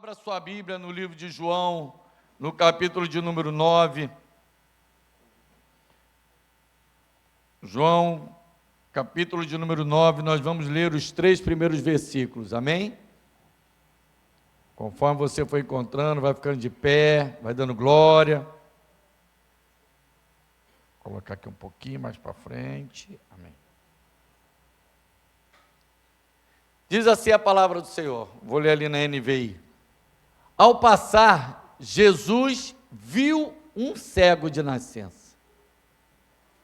Abra sua Bíblia no livro de João, no capítulo de número 9. João, capítulo de número 9, nós vamos ler os 3 primeiros versículos, amém? Conforme você for encontrando, vai ficando de pé, vai dando glória. Vou colocar aqui um pouquinho mais para frente, amém. Diz assim a palavra do Senhor, vou ler ali na NVI. Ao passar, Jesus viu um cego de nascença.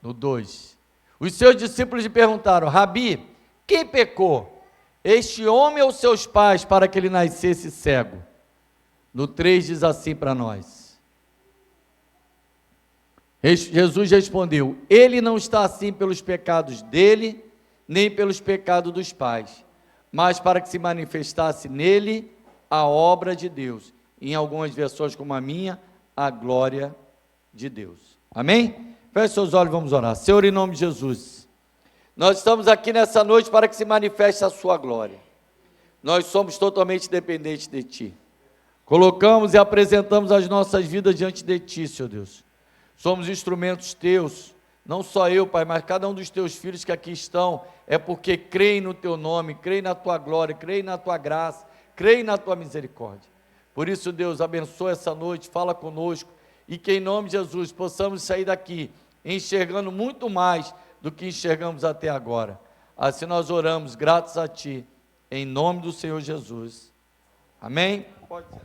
No 2. Os seus discípulos lhe perguntaram: Rabi, quem pecou? Este homem ou seus pais para que ele nascesse cego? No 3 diz assim para nós. Jesus respondeu: ele não está assim pelos pecados dele, nem pelos pecados dos pais, mas para que se manifestasse nele a obra de Deus. Em algumas versões como a minha, a glória de Deus. Amém? Feche seus olhos e vamos orar. Senhor, em nome de Jesus, nós estamos aqui nessa noite para que se manifeste a sua glória. Nós somos totalmente dependentes de Ti. Colocamos e apresentamos as nossas vidas diante de Ti, Senhor Deus. Somos instrumentos Teus, não só eu, Pai, mas cada um dos Teus filhos que aqui estão, é porque creem no Teu nome, creem na Tua glória, creem na Tua graça, creem na Tua misericórdia. Por isso, Deus, abençoa essa noite, fala conosco, e que em nome de Jesus possamos sair daqui enxergando muito mais do que enxergamos até agora. Assim nós oramos, gratos a Ti, em nome do Senhor Jesus. Amém? Pode ser.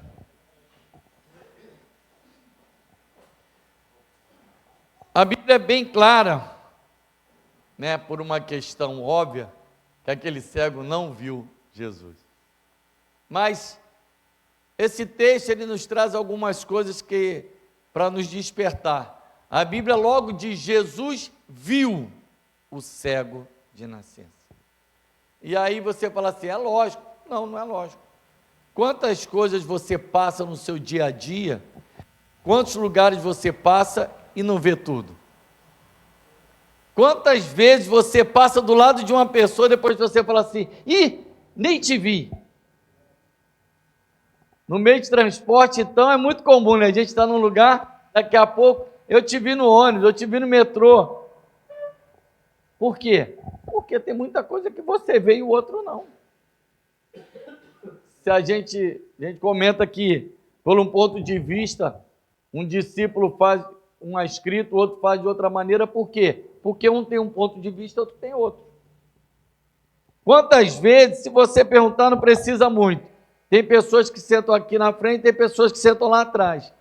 A Bíblia é bem clara, né, por uma questão óbvia, que aquele cego não viu Jesus. Mas esse texto ele nos traz algumas coisas que para nos despertar. A Bíblia logo diz: Jesus viu o cego de nascença. E aí você fala assim: é lógico. Não, não é lógico. Quantas coisas você passa no seu dia a dia, quantos lugares você passa e não vê tudo? Quantas vezes você passa do lado de uma pessoa, depois você fala assim: ih, nem te vi. No meio de transporte, então, é muito comum, né? A gente está num lugar, daqui a pouco, eu te vi no ônibus, eu te vi no metrô. Por quê? Porque tem muita coisa que você vê e o outro não. Se a gente comenta que, por um ponto de vista, um discípulo faz uma escrita, o outro faz de outra maneira, por quê? Porque um tem um ponto de vista, outro tem outro. Quantas vezes, se você perguntar, não precisa muito. Tem pessoas que sentam aqui na frente, tem pessoas que sentam lá atrás.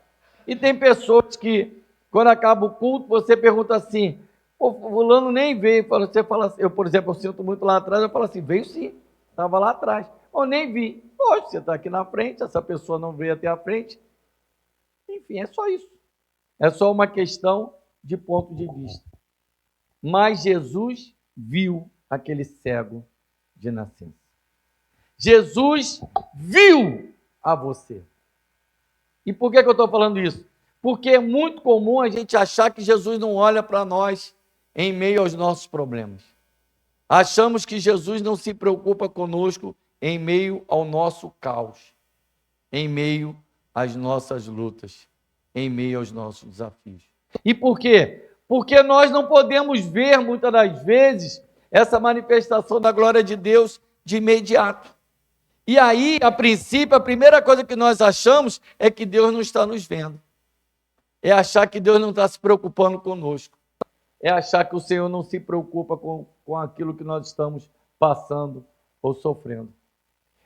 E tem pessoas que, quando acaba o culto, você pergunta assim: o fulano nem veio. Você fala assim, eu, por exemplo, eu sinto muito lá atrás, eu falo assim: veio sim, estava lá atrás. Ou nem vi. Hoje você está aqui na frente, essa pessoa não veio até a frente. Enfim, é só isso. É só uma questão de ponto de vista. Mas Jesus viu aquele cego de nascença. Jesus viu a você. E por que eu estou falando isso? Porque é muito comum a gente achar que Jesus não olha para nós em meio aos nossos problemas. Achamos que Jesus não se preocupa conosco em meio ao nosso caos, em meio às nossas lutas, em meio aos nossos desafios. E por quê? Porque nós não podemos ver, muitas das vezes, essa manifestação da glória de Deus de imediato. E aí, a princípio, a primeira coisa que nós achamos é que Deus não está nos vendo. É achar que Deus não está se preocupando conosco. É achar que o Senhor não se preocupa com aquilo que nós estamos passando ou sofrendo.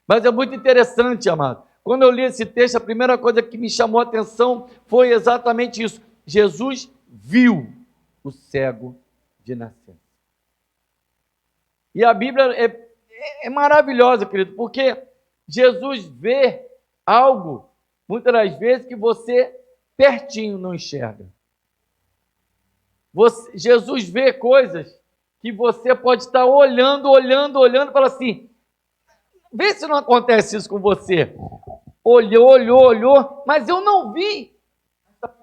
Mas é muito interessante, amado. Quando eu li esse texto, a primeira coisa que me chamou a atenção foi exatamente isso. Jesus viu o cego de nascença. E a Bíblia é maravilhosa, querido, porque Jesus vê algo, muitas das vezes, que você pertinho não enxerga. Jesus vê coisas que você pode estar olhando, e fala assim: vê se não acontece isso com você. Olhou, mas eu não vi.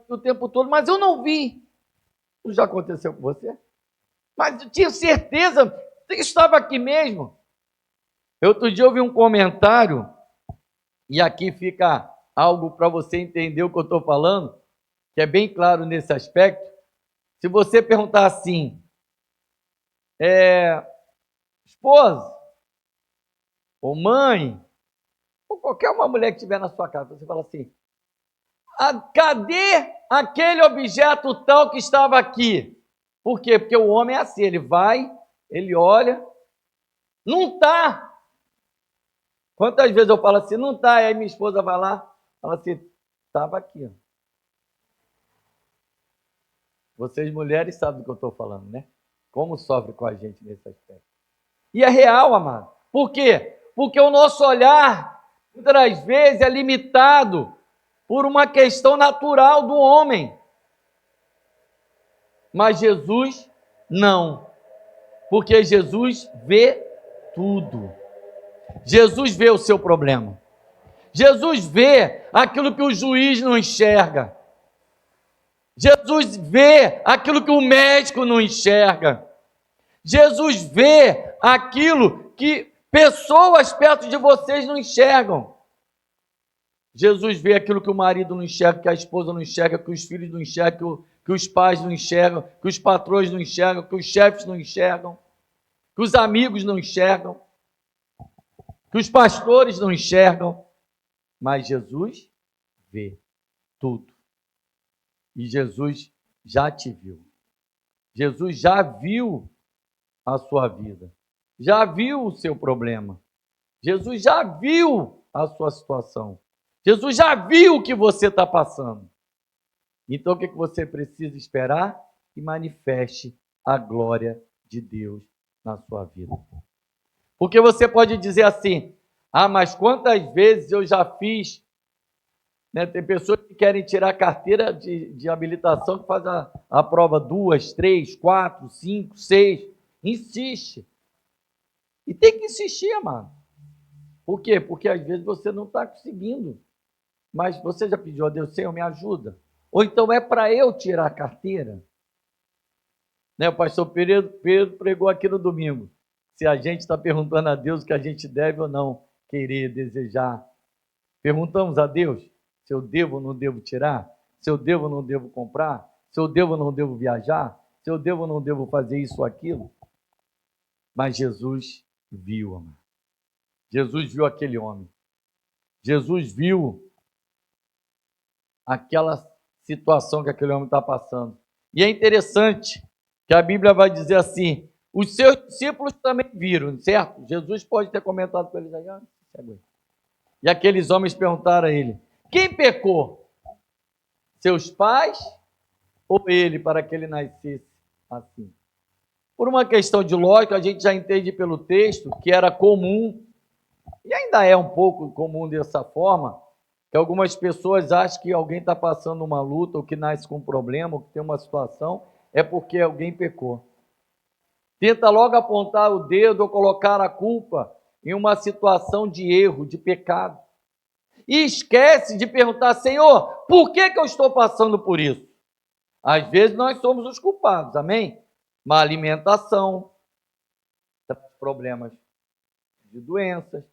O tempo todo, mas eu não vi. Isso já aconteceu com você? Mas eu tinha certeza que estava aqui mesmo. Outro dia eu vi um comentário E aqui fica algo para você entender o que eu estou falando, que é bem claro nesse aspecto. Se você perguntar assim, esposa, ou mãe, ou qualquer uma mulher que estiver na sua casa, você fala assim, cadê aquele objeto tal que estava aqui? Por quê? Porque o homem é assim, ele vai, ele olha, não está. Quantas vezes eu falo assim, não está, aí minha esposa vai lá, fala assim, estava aqui. Ó. Vocês mulheres sabem do que eu estou falando, né? Como sofre com a gente nesse aspecto. E é real, amado. Por quê? Porque o nosso olhar, muitas vezes, é limitado por uma questão natural do homem. Mas Jesus, não. Porque Jesus vê tudo. Jesus vê o seu problema. Jesus vê aquilo que o juiz não enxerga. Jesus vê aquilo que o médico não enxerga. Jesus vê aquilo que pessoas perto de vocês não enxergam. Jesus vê aquilo que o marido não enxerga, que a esposa não enxerga, que os filhos não enxergam, que os pais não enxergam, que os patrões não enxergam, que os chefes não enxergam, que os amigos não enxergam, que os pastores não enxergam. Mas Jesus vê tudo. E Jesus já te viu. Jesus já viu a sua vida. Já viu o seu problema. Jesus já viu a sua situação. Jesus já viu o que você está passando. Então o que você precisa esperar? Que manifeste a glória de Deus na sua vida. Porque você pode dizer assim, mas quantas vezes eu já fiz, né? Tem pessoas que querem tirar carteira de habilitação, que faz a prova 2, 3, 4, 5, 6, insiste. E tem que insistir, amado. Por quê? Porque às vezes você não está conseguindo. Mas você já pediu a Deus, Senhor, me ajuda? Ou então é para eu tirar a carteira? Né? O pastor Pedro pregou aqui no domingo. Se a gente está perguntando a Deus o que a gente deve ou não querer, desejar. Perguntamos a Deus se eu devo ou não devo tirar? Se eu devo ou não devo comprar? Se eu devo ou não devo viajar? Se eu devo ou não devo fazer isso ou aquilo? Mas Jesus viu, amado. Jesus viu aquele homem. Jesus viu aquela situação que aquele homem está passando. E é interessante que a Bíblia vai dizer assim, os seus discípulos também viram, certo? Jesus pode ter comentado com eles aí, e aqueles homens perguntaram a ele, quem pecou? Seus pais ou ele, para que ele nascesse assim? Por uma questão de lógica, a gente já entende pelo texto que era comum, e ainda é um pouco comum dessa forma, que algumas pessoas acham que alguém está passando uma luta, ou que nasce com um problema, ou que tem uma situação, é porque alguém pecou. Tenta logo apontar o dedo ou colocar a culpa em uma situação de erro, de pecado. E esquece de perguntar, Senhor, por que eu estou passando por isso? Às vezes nós somos os culpados, amém? Má alimentação, problemas de doenças,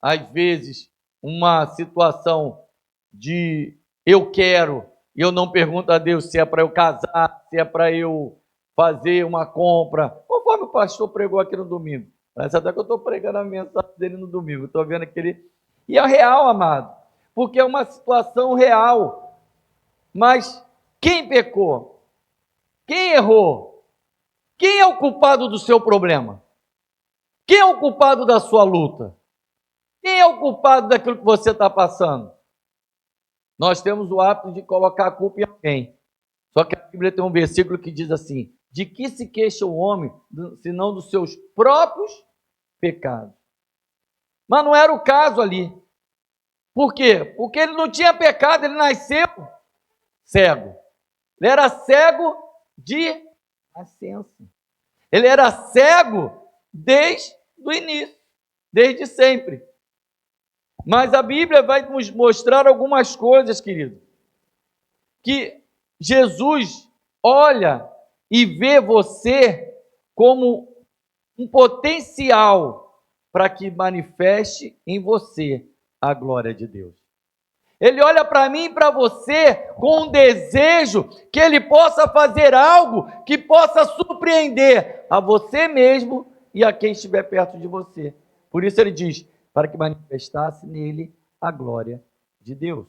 às vezes uma situação de eu quero, e eu não pergunto a Deus se é para eu casar, se é para eu fazer uma compra, conforme o pastor pregou aqui no domingo. Parece até que eu estou pregando a mensagem dele no domingo, estou vendo aquele... E é real, amado, porque é uma situação real. Mas quem pecou? Quem errou? Quem é o culpado do seu problema? Quem é o culpado da sua luta? Quem é o culpado daquilo que você está passando? Nós temos o hábito de colocar a culpa em alguém. Só que a Bíblia tem um versículo que diz assim, de que se queixa o homem, senão dos seus próprios pecados? Mas não era o caso ali. Por quê? Porque ele não tinha pecado, ele nasceu cego. Ele era cego de nascença. Ele era cego desde o início, desde sempre. Mas a Bíblia vai nos mostrar algumas coisas, querido, que Jesus olha e vê você como um potencial para que manifeste em você a glória de Deus. Ele olha para mim e para você com um desejo que ele possa fazer algo que possa surpreender a você mesmo e a quem estiver perto de você. Por isso ele diz, para que manifestasse nele a glória de Deus.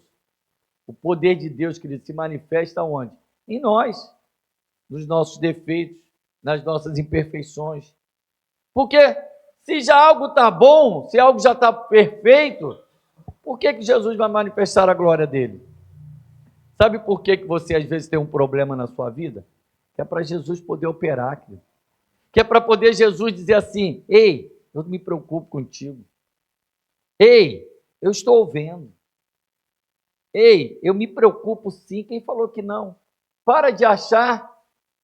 O poder de Deus, querido, se manifesta onde? Em nós, nos nossos defeitos, nas nossas imperfeições. Porque se já algo está bom, se algo já está perfeito, por que Jesus vai manifestar a glória dele? Sabe por que você às vezes tem um problema na sua vida? Que é para Jesus poder operar, querido. Que é para poder Jesus dizer assim, ei, eu me preocupo contigo. Ei, eu estou vendo. Ei, eu me preocupo sim. Quem falou que não? Para de achar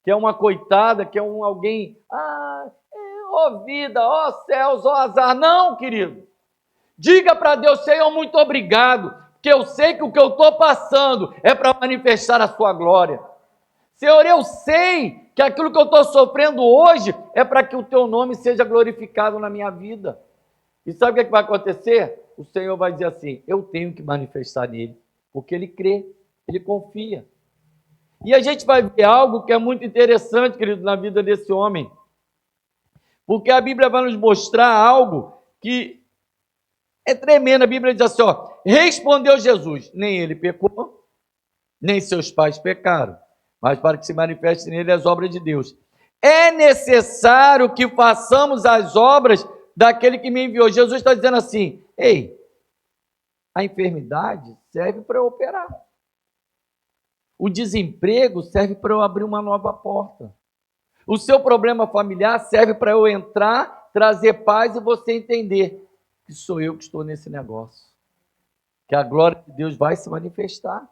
que é uma coitada, que é alguém, ó vida, ó céus, ó azar. Não, querido. Diga para Deus, Senhor, muito obrigado, porque eu sei que o que eu estou passando é para manifestar a sua glória. Senhor, eu sei que aquilo que eu estou sofrendo hoje é para que o teu nome seja glorificado na minha vida. E sabe o que vai acontecer? O Senhor vai dizer assim, eu tenho que manifestar nele, porque ele crê, ele confia. E a gente vai ver algo que é muito interessante, querido, na vida desse homem. Porque a Bíblia vai nos mostrar algo que é tremendo. A Bíblia diz assim, respondeu Jesus, nem ele pecou, nem seus pais pecaram, mas para que se manifeste nele as obras de Deus. É necessário que façamos as obras daquele que me enviou. Jesus está dizendo assim, ei, a enfermidade serve para eu operar. O desemprego serve para eu abrir uma nova porta. O seu problema familiar serve para eu entrar, trazer paz e você entender que sou eu que estou nesse negócio. Que a glória de Deus vai se manifestar.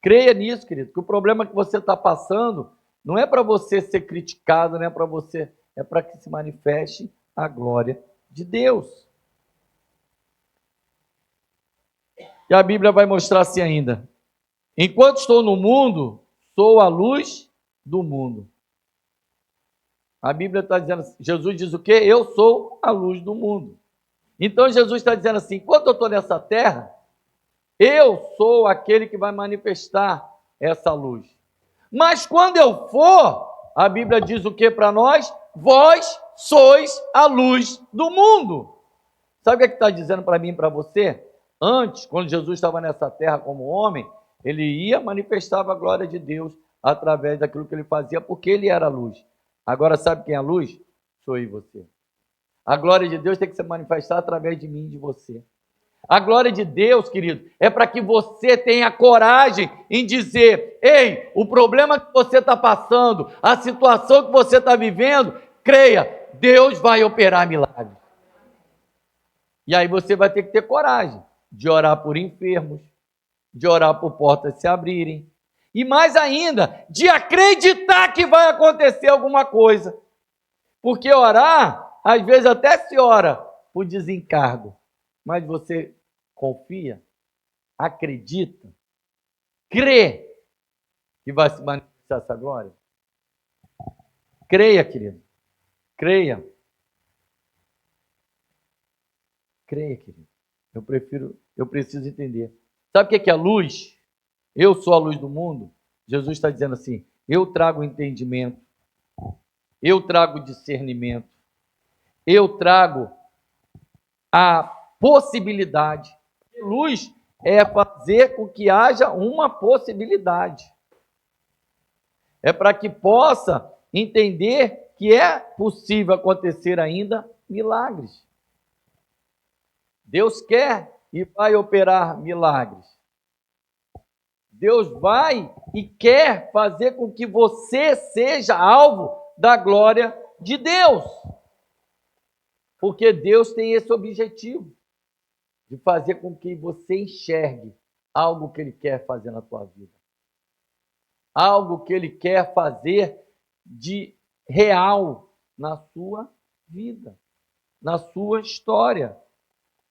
Creia nisso, querido, que o problema que você está passando não é para você ser criticado, não é para você, é para que se manifeste a glória de Deus. E a Bíblia vai mostrar assim ainda. Enquanto estou no mundo, sou a luz do mundo. A Bíblia está dizendo, Jesus diz o quê? Eu sou a luz do mundo. Então Jesus está dizendo assim, enquanto eu estou nessa terra, eu sou aquele que vai manifestar essa luz. Mas quando eu for, a Bíblia diz o que para nós? Vós sois a luz do mundo. Sabe o que está dizendo para mim e para você? Antes, quando Jesus estava nessa terra como homem, ele ia manifestava a glória de Deus através daquilo que ele fazia, porque ele era a luz. Agora, sabe quem é a luz? Sou eu e você. A glória de Deus tem que se manifestar através de mim e de você. A glória de Deus, querido, é para que você tenha coragem em dizer, ei, o problema que você está passando, a situação que você está vivendo, creia, Deus vai operar milagres. E aí você vai ter que ter coragem de orar por enfermos, de orar por portas se abrirem, e mais ainda, de acreditar que vai acontecer alguma coisa. Porque orar, às vezes até se ora por desencargo, mas você confia, acredita, crê que vai se manifestar essa glória? Creia, querido. Creia. Creia, querido. Eu preciso entender. Sabe o que é a luz? Eu sou a luz do mundo. Jesus está dizendo assim, eu trago entendimento, eu trago discernimento, eu trago a possibilidade. Luz é fazer com que haja uma possibilidade. É para que possa entender que é possível acontecer ainda milagres. Deus quer e vai operar milagres. Deus vai e quer fazer com que você seja alvo da glória de Deus. Porque Deus tem esse objetivo de fazer com que você enxergue algo que Ele quer fazer na tua vida. Algo que Ele quer fazer de real na sua vida, na sua história.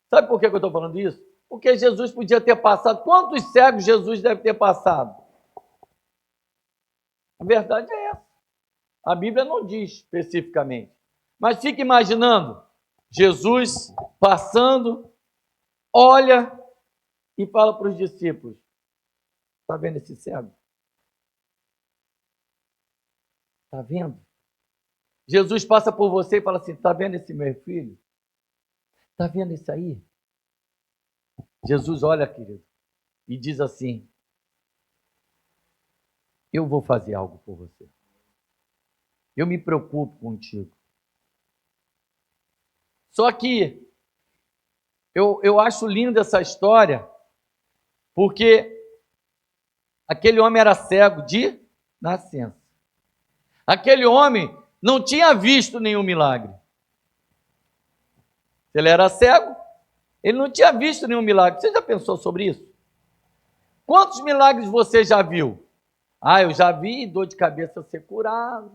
Sabe por que eu estou falando isso? Porque Jesus podia ter passado. Quantos cegos Jesus deve ter passado? A verdade é essa. A Bíblia não diz especificamente. Mas fica imaginando Jesus passando olha e fala para os discípulos: está vendo esse cego? Está vendo? Jesus passa por você e fala assim: está vendo esse meu filho? Está vendo isso aí? Jesus olha, querido, e diz assim: eu vou fazer algo por você. Eu me preocupo contigo. Só que eu acho linda essa história, porque aquele homem era cego de nascença. Aquele homem não tinha visto nenhum milagre. Ele era cego, ele não tinha visto nenhum milagre. Você já pensou sobre isso? Quantos milagres você já viu? Ah, eu já vi dor de cabeça ser curado,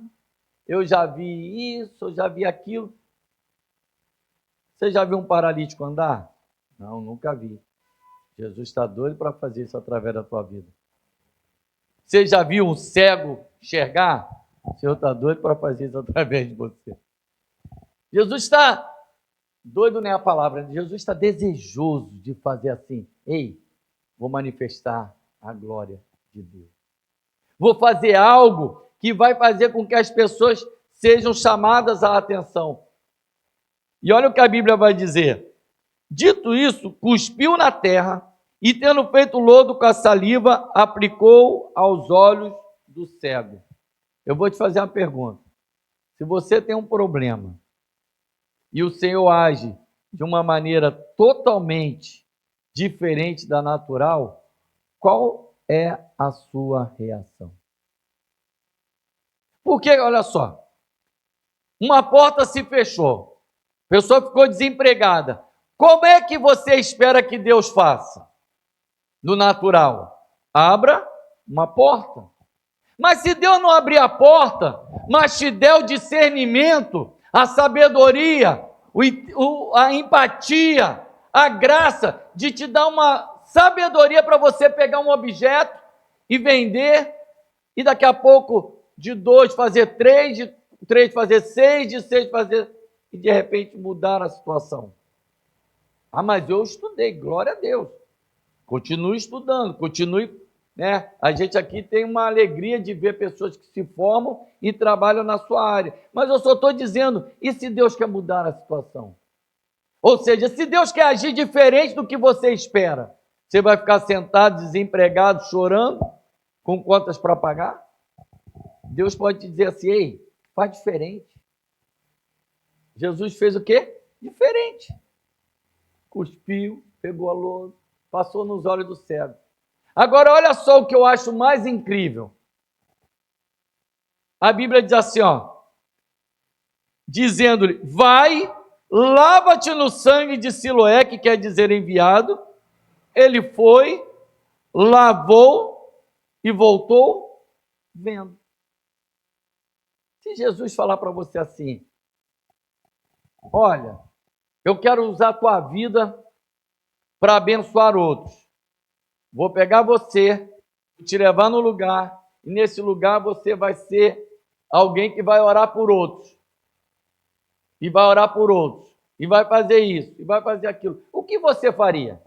eu já vi isso, eu já vi aquilo. Você já viu um paralítico andar? Não, nunca vi. Jesus está doido para fazer isso através da tua vida. Você já viu um cego enxergar? O Senhor está doido para fazer isso através de você. Jesus está doido, não é a palavra. Jesus está desejoso de fazer assim. Ei, vou manifestar a glória de Deus. Vou fazer algo que vai fazer com que as pessoas sejam chamadas à atenção. E olha o que a Bíblia vai dizer. Dito isso, cuspiu na terra e, tendo feito lodo com a saliva, aplicou aos olhos do cego. Eu vou te fazer uma pergunta. Se você tem um problema e o Senhor age de uma maneira totalmente diferente da natural, qual é a sua reação? Porque, olha só, uma porta se fechou, a pessoa ficou desempregada. Como é que você espera que Deus faça? No natural, abra uma porta. Mas se Deus não abrir a porta, mas te der o discernimento, a sabedoria, a empatia, a graça de te dar uma sabedoria para você pegar um objeto e vender, e daqui a pouco de 2 fazer 3, de 3 fazer 6, de 6 fazer, e de repente mudar a situação. Ah, mas eu estudei, glória a Deus. Continue estudando, continue, né? A gente aqui tem uma alegria de ver pessoas que se formam e trabalham na sua área. Mas eu só estou dizendo, e se Deus quer mudar a situação? Ou seja, se Deus quer agir diferente do que você espera, você vai ficar sentado, desempregado, chorando, com contas para pagar? Deus pode te dizer assim: ei, faz diferente. Jesus fez o quê? Diferente. Cuspiu, pegou a lodo, passou nos olhos do cego. Agora, olha só o que eu acho mais incrível. A Bíblia diz assim, dizendo-lhe: vai, lava-te no sangue de Siloé, que quer dizer enviado. Ele foi, lavou e voltou vendo. Se Jesus falar para você assim: olha, eu quero usar a tua vida para abençoar outros. Vou pegar você, te levar no lugar, e nesse lugar você vai ser alguém que vai orar por outros. E vai orar por outros. E vai fazer isso, e vai fazer aquilo. O que você faria?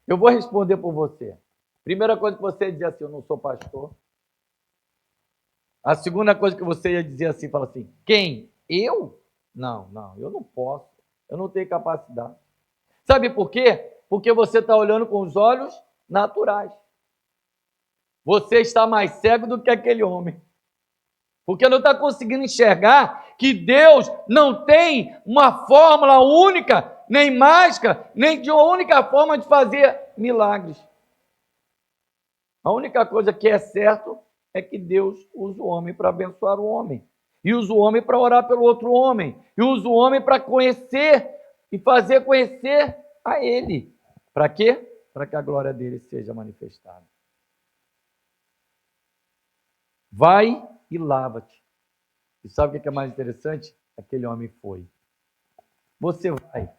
Eu vou responder por você. Primeira coisa que você ia dizer assim: eu não sou pastor. A segunda coisa que você ia dizer assim, fala assim: quem? Eu? Não, eu não posso. Eu não tenho capacidade. Sabe por quê? Porque você está olhando com os olhos naturais. Você está mais cego do que aquele homem. Porque não está conseguindo enxergar que Deus não tem uma fórmula única, nem mágica, nem de uma única forma de fazer milagres. A única coisa que é certo é que Deus usa o homem para abençoar o homem. E usa o homem para orar pelo outro homem. E usa o homem para conhecer e fazer conhecer a ele. Para quê? Para que a glória dele seja manifestada. Vai e lava-te. E sabe o que é mais interessante? Aquele homem foi. Você vai.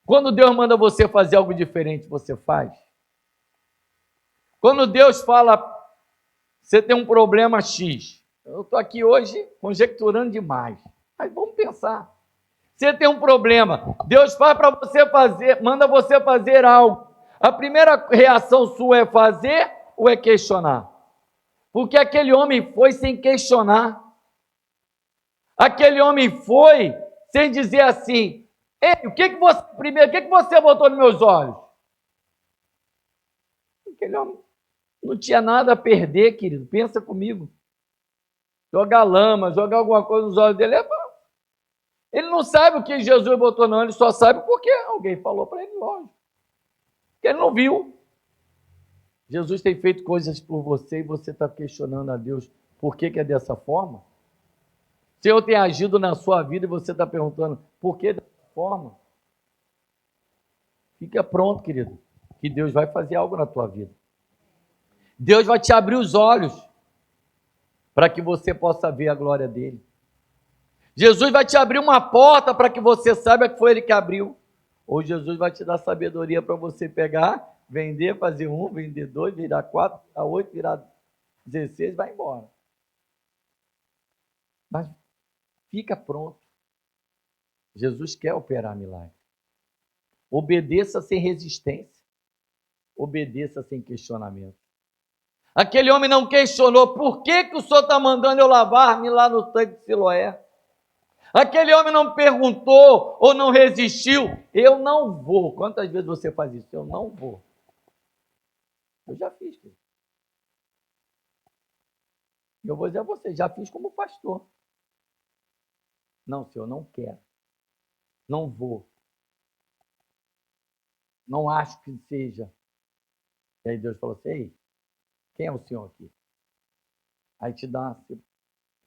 Quando Deus manda você fazer algo diferente, você faz. Quando Deus fala, você tem um problema X. Eu estou aqui hoje conjecturando demais. Mas vamos pensar. Você tem um problema, Deus faz para você fazer, manda você fazer algo. A primeira reação sua é fazer ou é questionar? Porque aquele homem foi sem questionar. Aquele homem foi sem dizer assim: ei, o que você botou nos meus olhos? Aquele homem não tinha nada a perder, querido. Pensa comigo. Jogar lama, jogar alguma coisa nos olhos dele. Ele não sabe o que Jesus botou, não. Ele só sabe porque alguém falou para ele, lógico. Porque ele não viu. Jesus tem feito coisas por você e você está questionando a Deus por que é dessa forma? O Senhor tem agido na sua vida e você está perguntando por que dessa forma? Fica pronto, querido, que Deus vai fazer algo na tua vida. Deus vai te abrir os olhos para que você possa ver a glória dele. Jesus vai te abrir uma porta para que você saiba que foi ele que abriu. Ou Jesus vai te dar sabedoria para você pegar, vender, fazer 1, vender 2, virar 4, virar 8, virar 16, vai embora. Mas fica pronto. Jesus quer operar milagre. Obedeça sem resistência. Obedeça sem questionamento. Aquele homem não questionou por que o Senhor está mandando eu lavar-me lá no tanque de Siloé. Aquele homem não perguntou ou não resistiu. Eu não vou. Quantas vezes você faz isso? Eu não vou. Eu já fiz. Filho. Eu vou dizer a você, já fiz como pastor. Não, senhor, não quero. Não vou. Não acho que seja. E aí Deus falou assim, ei, quem é o senhor aqui? Aí te dá uma...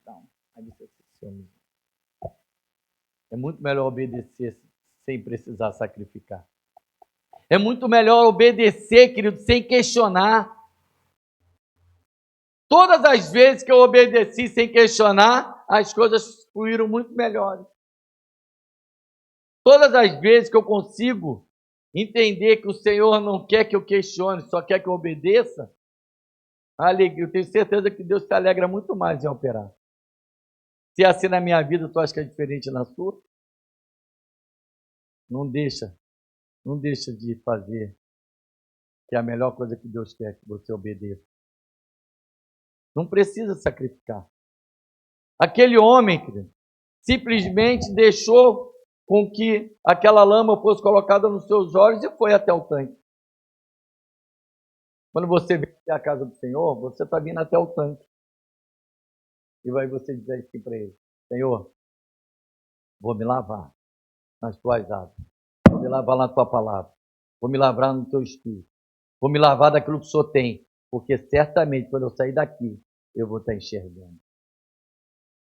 Não. Aí você senhor. É muito melhor obedecer sem precisar sacrificar. É muito melhor obedecer, querido, sem questionar. Todas as vezes que eu obedeci sem questionar, as coisas fluíram muito melhores. Todas as vezes que eu consigo entender que o Senhor não quer que eu questione, só quer que eu obedeça, alegria, eu tenho certeza que Deus se alegra muito mais em operar. Se é assim na minha vida, tu acha que é diferente na sua? Não deixa de fazer, que é a melhor coisa que Deus quer, que você obedeça. Não precisa sacrificar. Aquele homem, querido, simplesmente deixou com que aquela lama fosse colocada nos seus olhos e foi até o tanque. Quando você vem até a casa do Senhor, você está vindo até o tanque. E vai você dizer assim para ele, Senhor, vou me lavar nas tuas águas, vou me lavar na tua palavra, vou me lavar no teu espírito, vou me lavar daquilo que o Senhor tem, porque certamente quando eu sair daqui, eu vou estar enxergando.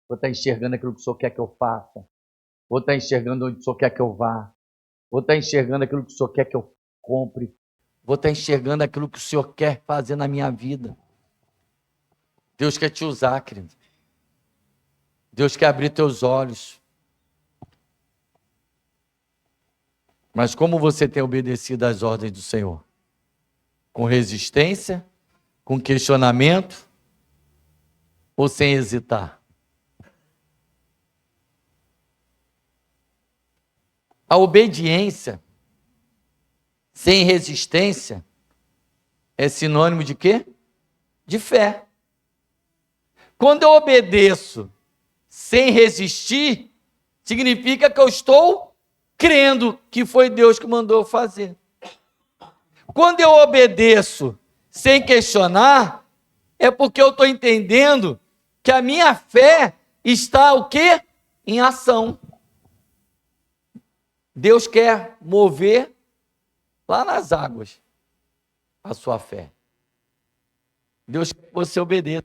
Vou estar enxergando aquilo que o Senhor quer que eu faça, vou estar enxergando onde o Senhor quer que eu vá, vou estar enxergando aquilo que o Senhor quer que eu compre, vou estar enxergando aquilo que o Senhor quer fazer na minha vida. Deus quer te usar, querido. Deus quer abrir teus olhos. Mas como você tem obedecido às ordens do Senhor? Com resistência? Com questionamento? Ou sem hesitar? A obediência sem resistência é sinônimo de quê? De fé. Quando eu obedeço sem resistir, significa que eu estou crendo que foi Deus que mandou eu fazer. Quando eu obedeço sem questionar, é porque eu estou entendendo que a minha fé está o quê? Em ação. Deus quer mover lá nas águas a sua fé. Deus quer que você obedeça.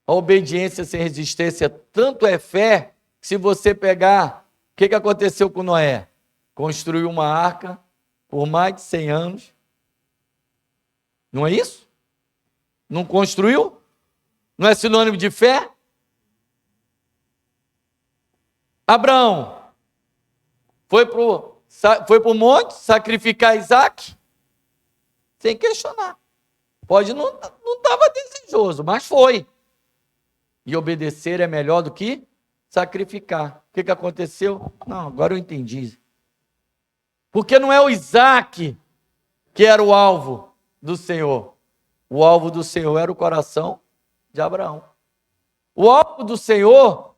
A obediência sem resistência tanto é fé, que se você pegar, o que aconteceu com Noé? Construiu uma arca por mais de 100 anos. Não é isso? Não construiu? Não é sinônimo de fé? Abraão foi para o monte sacrificar Isaac sem questionar. Pode não estava desejoso, mas foi. E obedecer é melhor do que sacrificar. O que aconteceu? Não, agora eu entendi. Porque não é o Isaac que era o alvo do Senhor. O alvo do Senhor era o coração de Abraão. O alvo do Senhor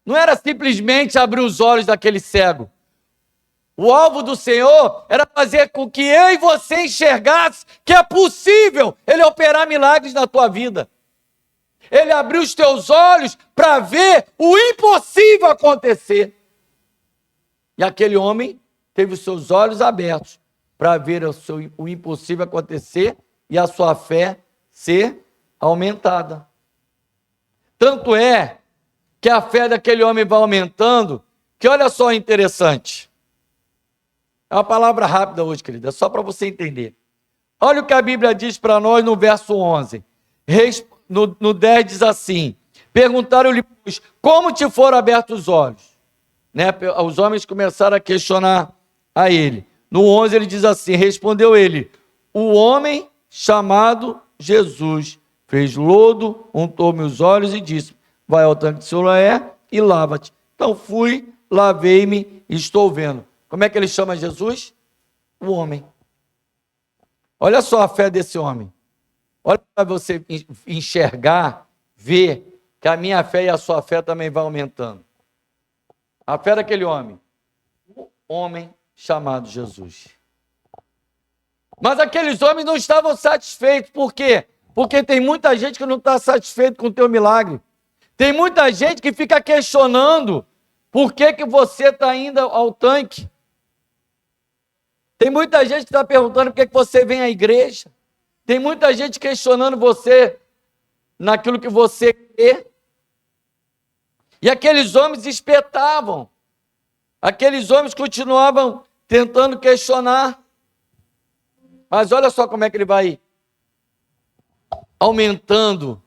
não era simplesmente abrir os olhos daquele cego. O alvo do Senhor era fazer com que eu e você enxergasse que é possível Ele operar milagres na tua vida. Ele abriu os teus olhos para ver o impossível acontecer. E aquele homem teve os seus olhos abertos para ver o impossível acontecer e a sua fé ser aumentada. Tanto é que a fé daquele homem vai aumentando, que olha só interessante. É uma palavra rápida hoje, querida, só para você entender. Olha o que a Bíblia diz para nós no verso 11. No 10 diz assim: perguntaram-lhe, pois, como te foram abertos os olhos? Né? Os homens começaram a questionar a ele. No 11 ele diz assim: respondeu ele, o homem chamado Jesus fez lodo, untou-me os olhos e disse, vai ao tanque de Siloé e lava-te. Então fui, lavei-me e estou vendo. Como é que ele chama Jesus? O homem. Olha só a fé desse homem. Olha para você enxergar, ver que a minha fé e a sua fé também vai aumentando. A fé daquele homem. O homem chamado Jesus. Mas aqueles homens não estavam satisfeitos. Por quê? Porque tem muita gente que não está satisfeito com o teu milagre. Tem muita gente que fica questionando por que você está indo ao tanque. Tem muita gente que está perguntando por que você vem à igreja. Tem muita gente questionando você naquilo que você crê. E aqueles homens espetavam. Aqueles homens continuavam tentando questionar. Mas olha só como é que ele vai aumentando.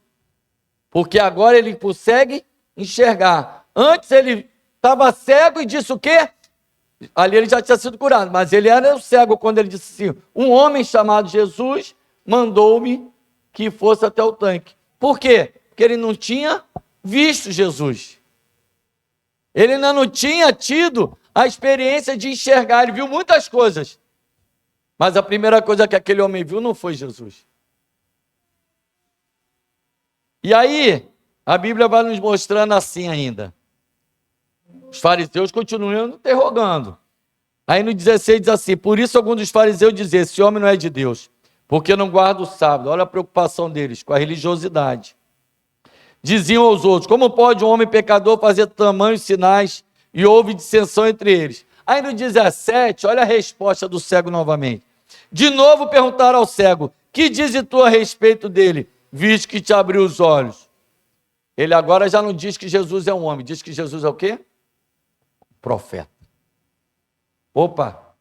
Porque agora ele consegue enxergar. Antes ele estava cego e disse o quê? Ali ele já tinha sido curado, mas ele era cego quando ele disse assim, um homem chamado Jesus mandou-me que fosse até o tanque. Por quê? Porque ele não tinha visto Jesus. Ele ainda não tinha tido a experiência de enxergar. Ele viu muitas coisas. Mas a primeira coisa que aquele homem viu não foi Jesus. E aí, a Bíblia vai nos mostrando assim ainda. Os fariseus continuam interrogando. Aí no 16 diz assim, por isso alguns dos fariseus diziam, esse homem não é de Deus, porque não guarda o sábado. Olha a preocupação deles com a religiosidade. Diziam aos outros, como pode um homem pecador fazer tamanhos sinais? E houve dissensão entre eles. Aí no 17, olha a resposta do cego novamente. De novo perguntaram ao cego, que dizes tu a respeito dele, visto que te abriu os olhos? Ele agora já não diz que Jesus é um homem, diz que Jesus é o quê? Profeta. Opa,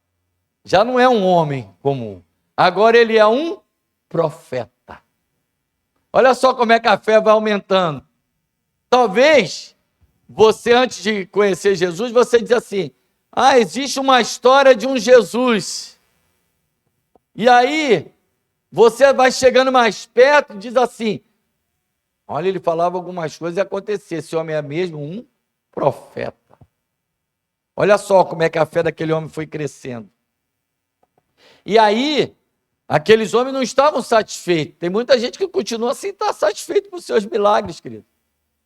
já não é um homem comum, agora ele é um profeta. Olha só como é que a fé vai aumentando. Talvez você, antes de conhecer Jesus, você diz assim, existe uma história de um Jesus. E aí, você vai chegando mais perto e diz assim, olha, ele falava algumas coisas e acontecia, esse homem é mesmo um profeta. Olha só como é que a fé daquele homem foi crescendo. E aí, aqueles homens não estavam satisfeitos. Tem muita gente que continua sem estar satisfeito com os seus milagres, querido.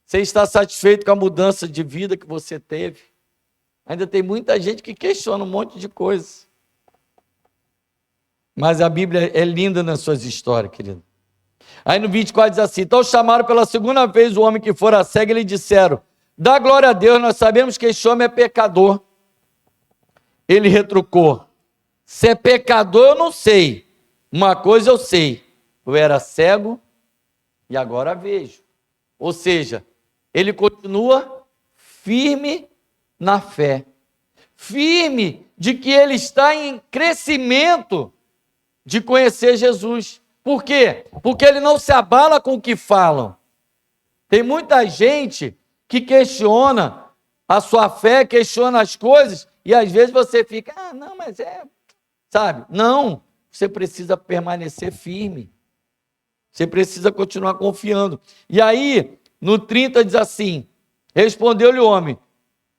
Sem estar satisfeito com a mudança de vida que você teve. Ainda tem muita gente que questiona um monte de coisa. Mas a Bíblia é linda nas suas histórias, querido. Aí no 24 diz assim, então chamaram pela segunda vez o homem que fora cego e lhe disseram, dá glória a Deus, nós sabemos que esse homem é pecador. Ele retrucou, se é pecador eu não sei, uma coisa eu sei, eu era cego e agora vejo. Ou seja, ele continua firme na fé, firme de que ele está em crescimento de conhecer Jesus. Por quê? Porque ele não se abala com o que falam. Tem muita gente que questiona a sua fé, questiona as coisas, e às vezes você fica, não, mas sabe? Não, você precisa permanecer firme. Você precisa continuar confiando. E aí, no 30 diz assim, Respondeu-lhe o homem.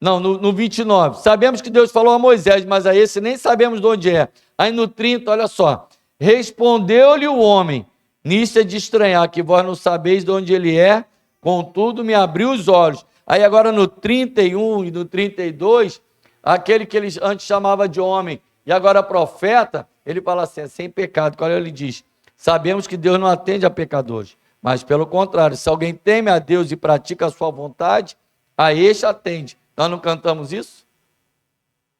Não, no 29. Sabemos que Deus falou a Moisés, mas a esse nem sabemos de onde é. Aí no 30, olha só. Respondeu-lhe o homem. Nisso é de estranhar, que vós não sabeis de onde ele é, contudo me abriu os olhos. Aí agora no 31 e no 32, aquele que ele antes chamava de homem e agora profeta, ele fala assim, é sem pecado. Qual ele diz? Sabemos que Deus não atende a pecadores, mas pelo contrário, se alguém teme a Deus e pratica a sua vontade, a este atende. Nós não cantamos isso?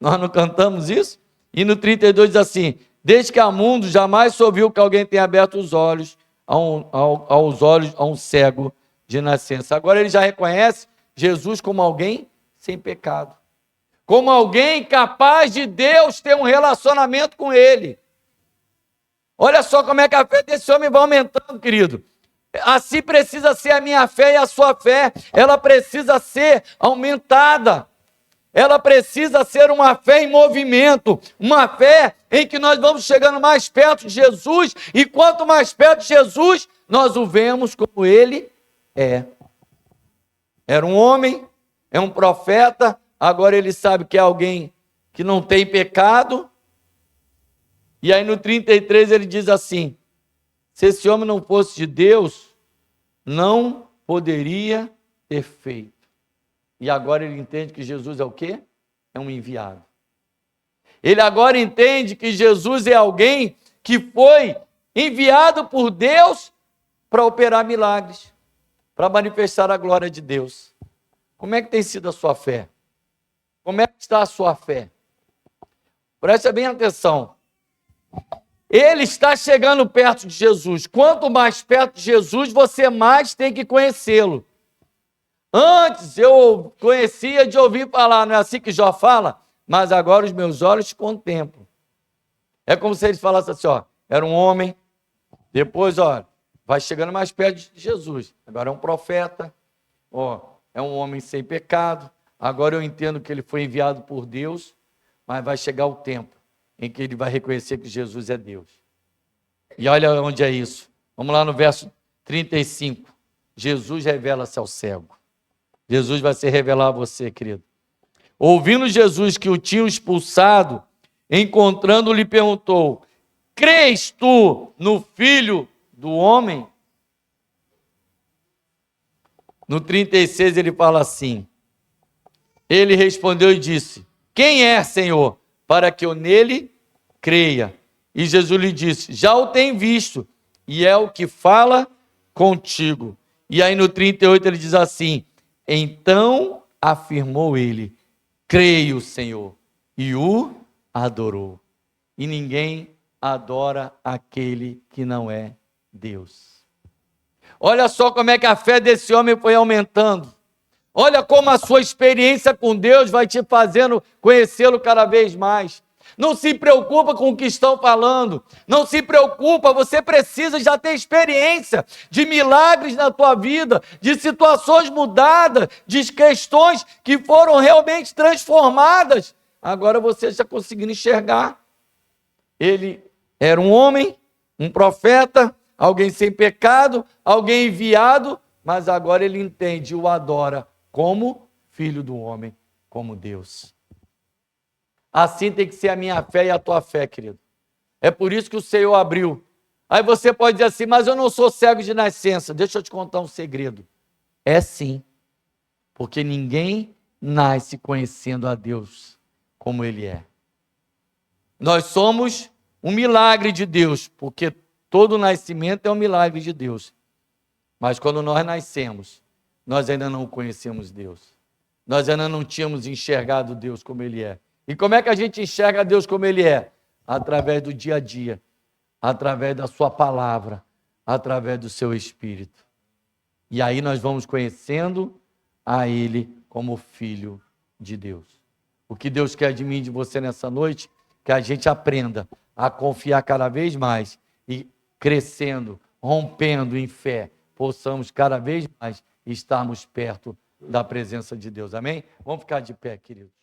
Nós não cantamos isso? E no 32 diz assim, desde que há mundo, jamais se ouviu que alguém tenha aberto os olhos aos olhos a um cego de nascença. Agora ele já reconhece Jesus como alguém sem pecado. Como alguém capaz de Deus ter um relacionamento com ele. Olha só como é que a fé desse homem vai aumentando, querido. Assim precisa ser a minha fé e a sua fé. Ela precisa ser aumentada. Ela precisa ser uma fé em movimento. Uma fé em que nós vamos chegando mais perto de Jesus. E quanto mais perto de Jesus, nós o vemos como ele é. Era um homem, é um profeta. Agora ele sabe que é alguém que não tem pecado. E aí no 33 ele diz assim, se esse homem não fosse de Deus, não poderia ter feito. E agora ele entende que Jesus é o quê? É um enviado. Ele agora entende que Jesus é alguém que foi enviado por Deus para operar milagres, para manifestar a glória de Deus. Como é que tem sido a sua fé? Como é que está a sua fé? Presta bem atenção. Ele está chegando perto de Jesus. Quanto mais perto de Jesus, você mais tem que conhecê-lo. Antes eu conhecia de ouvir falar, não é assim que Jó fala? Mas agora os meus olhos te contemplam. É como se eles falassem assim, ó, era um homem, depois, ó, vai chegando mais perto de Jesus. Agora é um profeta, ó, é um homem sem pecado. Agora eu entendo que ele foi enviado por Deus, mas vai chegar o tempo em que ele vai reconhecer que Jesus é Deus. E olha onde é isso. Vamos lá no verso 35. Jesus revela-se ao cego. Jesus vai se revelar a você, querido. Ouvindo Jesus que o tinham expulsado, encontrando, lhe perguntou, crês tu no Filho do Homem? No 36 ele fala assim, ele respondeu e disse, quem é, Senhor, para que eu nele creia? E Jesus lhe disse, já o tem visto, e é o que fala contigo. E aí no 38 ele diz assim, então afirmou ele, creio, Senhor, e o adorou. E ninguém adora aquele que não é Deus. Olha só como é que a fé desse homem foi aumentando. Olha como a sua experiência com Deus vai te fazendo conhecê-lo cada vez mais. Não se preocupa com o que estão falando. Não se preocupa, você precisa já ter experiência de milagres na tua vida, de situações mudadas, de questões que foram realmente transformadas. Agora você está conseguindo enxergar. Ele era um homem, um profeta, alguém sem pecado, alguém enviado, mas agora ele entende e o adora como filho do homem, como Deus. Assim tem que ser a minha fé e a tua fé, querido. É por isso que o Senhor abriu. Aí você pode dizer assim, mas eu não sou cego de nascença. Deixa eu te contar um segredo. É sim, porque ninguém nasce conhecendo a Deus como Ele é. Nós somos um milagre de Deus, porque todo nascimento é um milagre de Deus. Mas quando nós nascemos, nós ainda não conhecemos Deus. Nós ainda não tínhamos enxergado Deus como Ele é. E como é que a gente enxerga Deus como Ele é? Através do dia a dia, através da sua palavra, através do seu Espírito. E aí nós vamos conhecendo a Ele como Filho de Deus. O que Deus quer de mim e de você nessa noite, que a gente aprenda a confiar cada vez mais e crescendo, rompendo em fé, possamos cada vez mais estarmos perto da presença de Deus. Amém? Vamos ficar de pé, queridos.